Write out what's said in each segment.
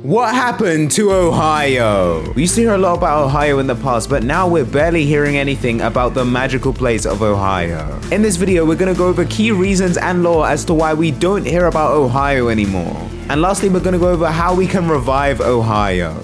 What happened to Ohio? We used to hear a lot about Ohio in the past, but now we're barely hearing anything about the magical place of Ohio. In this video, we're going to go over key reasons and lore as to why we don't hear about Ohio anymore. And lastly, we're going to go over how we can revive Ohio.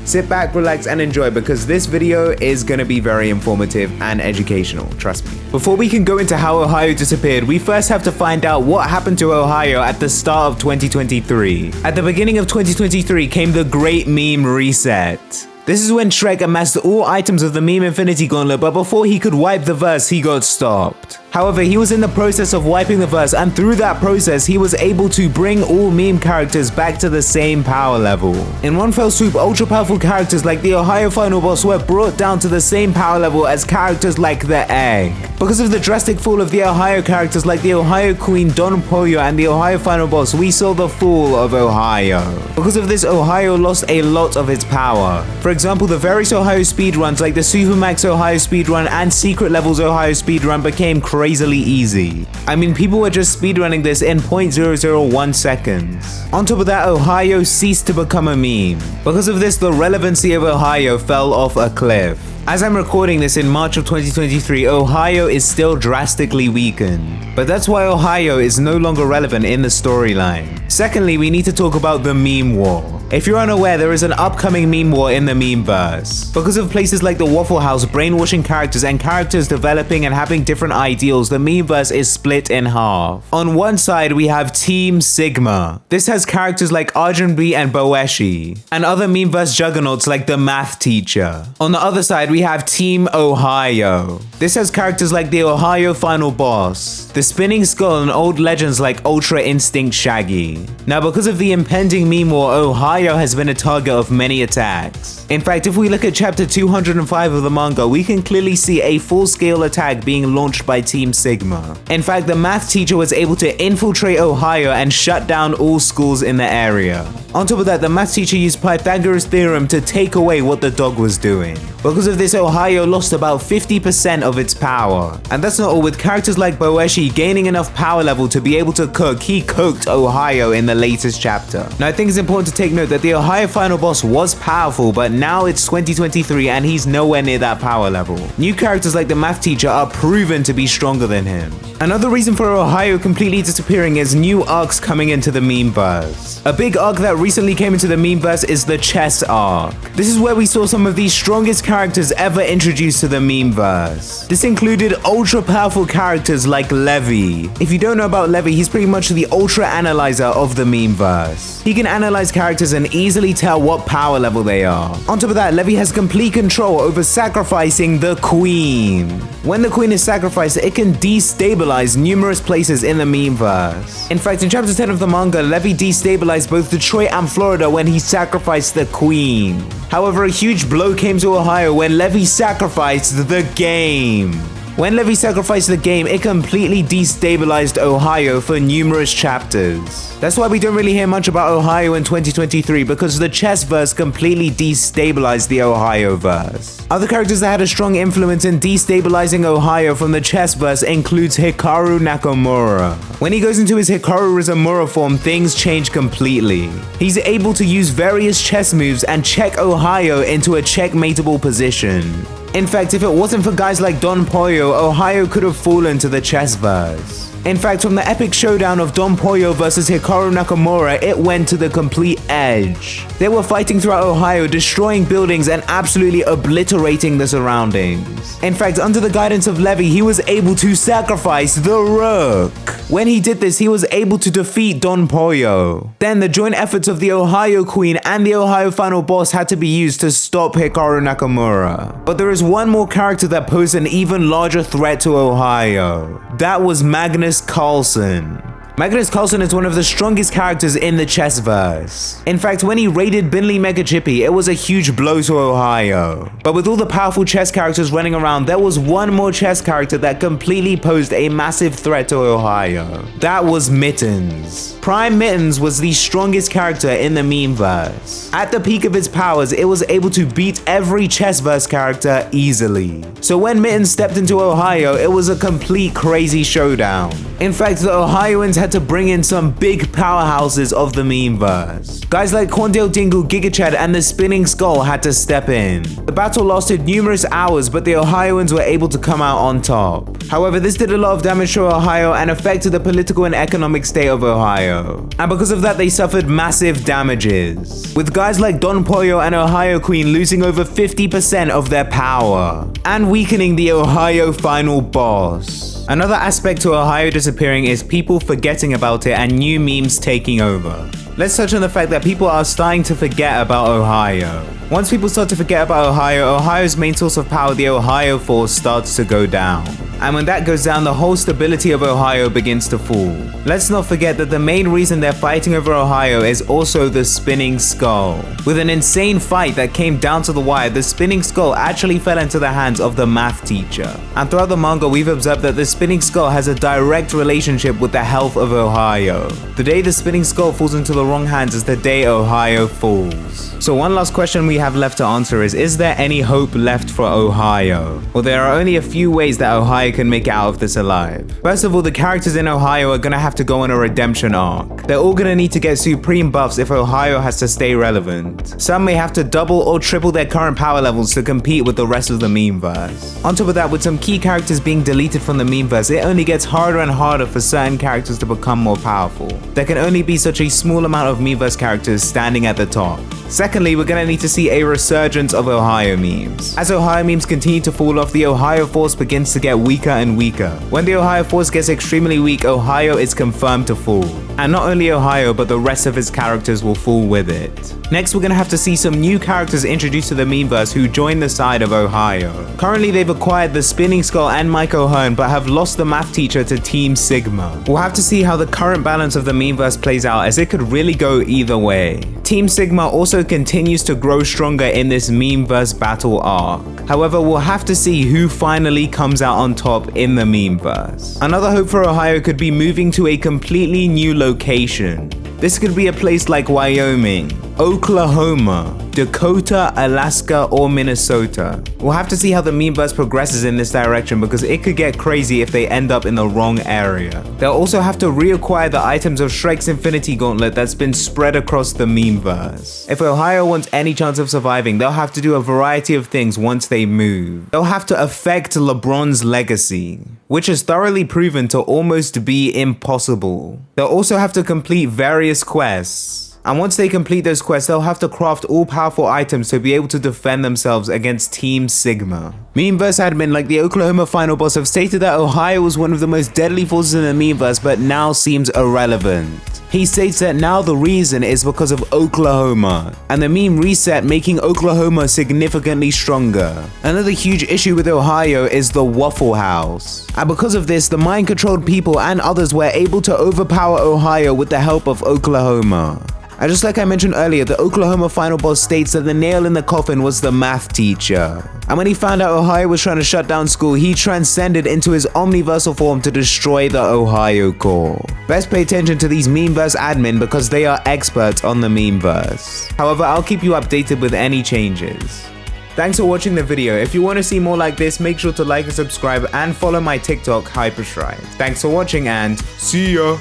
Sit back, relax, and enjoy because this video is going to be very informative and educational, trust me. Before we can go into how Ohio disappeared, we first have to find out what happened to Ohio at the start of 2023. At the beginning of 2023 came the Great Meme Reset. This is when Shrek amassed all items of the Meme Infinity Gauntlet, but before he could wipe the verse, he got stopped. However, he was in the process of wiping the verse, and through that process, he was able to bring all meme characters back to the same power level. In one fell swoop, ultra powerful characters like the Ohio Final Boss were brought down to the same power level as characters like the Egg. Because of the drastic fall of the Ohio characters like the Ohio Queen, Don Pollo, and the Ohio Final Boss, we saw the fall of Ohio. Because of this, Ohio lost a lot of its power. For example, the various Ohio speedruns like the Supermax Ohio speedrun and Secret Levels Ohio speedrun became crazily easy. I mean, people were just speedrunning this in 0.001 seconds. On top of that, Ohio ceased to become a meme. Because of this, the relevancy of Ohio fell off a cliff. As I'm recording this in March of 2023, Ohio is still drastically weakened. But that's why Ohio is no longer relevant in the storyline. Secondly, we need to talk about the meme war. If you're unaware, there is an upcoming meme war in the memeverse. Because of places like the Waffle House brainwashing characters and characters developing and having different ideals, the memeverse is split in half. On one side, we have Team Sigma. This has characters like Arjun B and Boeshi, and other memeverse juggernauts like the Math Teacher. On the other side, we have Team Ohio. This has characters like the Ohio Final Boss, the Spinning Skull, and old legends like Ultra Instinct Shaggy. Now, because of the impending meme war, Ohio has been a target of many attacks. In fact, if we look at chapter 205 of the manga, we can clearly see a full-scale attack being launched by Team Sigma. In fact, the Math Teacher was able to infiltrate Ohio and shut down all schools in the area. On top of that, the Math Teacher used Pythagoras' theorem to take away what the dog was doing. Because of this, Ohio lost about 50% of its power. And that's not all. With characters like Boeshi gaining enough power level to be able to cook, he cooked Ohio in the latest chapter. Now, I think it's important to take note that the Ohio Final Boss was powerful, but now it's 2023 and he's nowhere near that power level. New characters like the Math Teacher are proven to be stronger than him. Another reason for Ohio completely disappearing is new arcs coming into the memeverse. A big arc that recently came into the memeverse is the chess arc. This is where we saw some of the strongest characters ever introduced to the memeverse. This included ultra powerful characters like Levy. If you don't know about Levy, he's pretty much the ultra analyzer of the memeverse. He can analyze characters and easily tell what power level they are. On top of that, Levy has complete control over sacrificing the Queen. When the Queen is sacrificed, it can destabilize numerous places in the memeverse. In fact, in chapter 10 of the manga, Levy destabilized both Detroit and Florida when he sacrificed the Queen. However, a huge blow came to Ohio when Levy sacrificed the game. When Levy sacrificed the game, it completely destabilized Ohio for numerous chapters. That's why we don't really hear much about Ohio in 2023, because the chess verse completely destabilized the Ohio verse. Other characters that had a strong influence in destabilizing Ohio from the chess verse includes Hikaru Nakamura. When he goes into his Hikaru Rizamura form, things change completely. He's able to use various chess moves and check Ohio into a checkmateable position. In fact, if it wasn't for guys like Don Pollo, Ohio could have fallen to the chess verse. In fact, from the epic showdown of Don Pollo versus Hikaru Nakamura, it went to the complete edge. They were fighting throughout Ohio, destroying buildings and absolutely obliterating the surroundings. In fact, under the guidance of Levy, he was able to sacrifice the Rook. When he did this, he was able to defeat Don Pollo. Then the joint efforts of the Ohio Queen and the Ohio Final Boss had to be used to stop Hikaru Nakamura. But there is one more character that posed an even larger threat to Ohio. That was Magnus Carlsen. Magnus Carlsen is one of the strongest characters in the chessverse. In fact, when he raided Binley Mega Chippy, it was a huge blow to Ohio. But with all the powerful chess characters running around, there was one more chess character that completely posed a massive threat to Ohio. That was Mittens. Prime Mittens was the strongest character in the memeverse. At the peak of its powers, it was able to beat every chessverse character easily. So when Mittens stepped into Ohio, it was a complete crazy showdown. In fact, the Ohioans had had to bring in some big powerhouses of the memeverse. Guys like Corndale Dingle, Gigachad, and the Spinning Skull had to step in. The battle lasted numerous hours, but the Ohioans were able to come out on top. However, this did a lot of damage to Ohio and affected the political and economic state of Ohio. And because of that, they suffered massive damages, with guys like Don Pollo and Ohio Queen losing over 50% of their power, and weakening the Ohio final boss. Another aspect to Ohio disappearing is people forgetting about it and new memes taking over. Let's touch on the fact that people are starting to forget about Ohio. Once people start to forget about Ohio, Ohio's main source of power, the Ohio Force, starts to go down. And when that goes down, the whole stability of Ohio begins to fall. Let's not forget that the main reason they're fighting over Ohio is also the Spinning Skull. With an insane fight that came down to the wire, the Spinning Skull actually fell into the hands of the math teacher. And throughout the manga, we've observed that the Spinning Skull has a direct relationship with the health of Ohio. The day the Spinning Skull falls into the wrong hands is the day Ohio falls. So one last question we have left to answer is there any hope left for Ohio? Well, there are only a few ways that Ohio can make it out of this alive. First of all, the characters in Ohio are gonna have to go on a redemption arc. They're all gonna need to get supreme buffs if Ohio has to stay relevant. Some may have to double or triple their current power levels to compete with the rest of the memeverse. On top of that, with some key characters being deleted from the memeverse, it only gets harder and harder for certain characters to become more powerful. There can only be such a small amount of memeverse characters standing at the top. Secondly, we're gonna need to see a resurgence of Ohio memes. As Ohio memes continue to fall off, the Ohio Force begins to get weaker and weaker. When the Ohio Force gets extremely weak, Ohio is confirmed to fall. And not only Ohio, but the rest of its characters will fall with it. Next, we're gonna have to see some new characters introduced to the memeverse who join the side of Ohio. Currently, they've acquired the Spinning Skull and Mike O'Hearn, but have lost the math teacher to Team Sigma. We'll have to see how the current balance of the memeverse plays out, as it could really go either way. Team Sigma also continues to grow stronger in this memeverse battle arc. However, we'll have to see who finally comes out on top in the memeverse. Another hope for Ohio could be moving to a completely new location. This could be a place like Wyoming, Oklahoma, Dakota, Alaska, or Minnesota. We'll have to see how the memeverse progresses in this direction, because it could get crazy if they end up in the wrong area. They'll also have to reacquire the items of Shrek's Infinity Gauntlet that's been spread across the memeverse. If Ohio wants any chance of surviving, they'll have to do a variety of things once they move. They'll have to affect LeBron's legacy, which is thoroughly proven to almost be impossible. They'll also have to complete various quests. And once they complete those quests, they'll have to craft all-powerful items to be able to defend themselves against Team Sigma. Memeverse admin like the Oklahoma final boss have stated that Ohio was one of the most deadly forces in the memeverse, but now seems irrelevant. He states that now the reason is because of Oklahoma, and the meme reset making Oklahoma significantly stronger. Another huge issue with Ohio is the Waffle House. And because of this, the mind-controlled people and others were able to overpower Ohio with the help of Oklahoma. And just like I mentioned earlier, the Oklahoma final boss states that the nail in the coffin was the math teacher. And when he found out Ohio was trying to shut down school, he transcended into his omniversal form to destroy the Ohio core. Best pay attention to these memeverse admin because they are experts on the memeverse. However, I'll keep you updated with any changes. Thanks for watching the video. If you want to see more like this, make sure to like and subscribe and follow my TikTok, Hypershrine. Thanks for watching and see ya!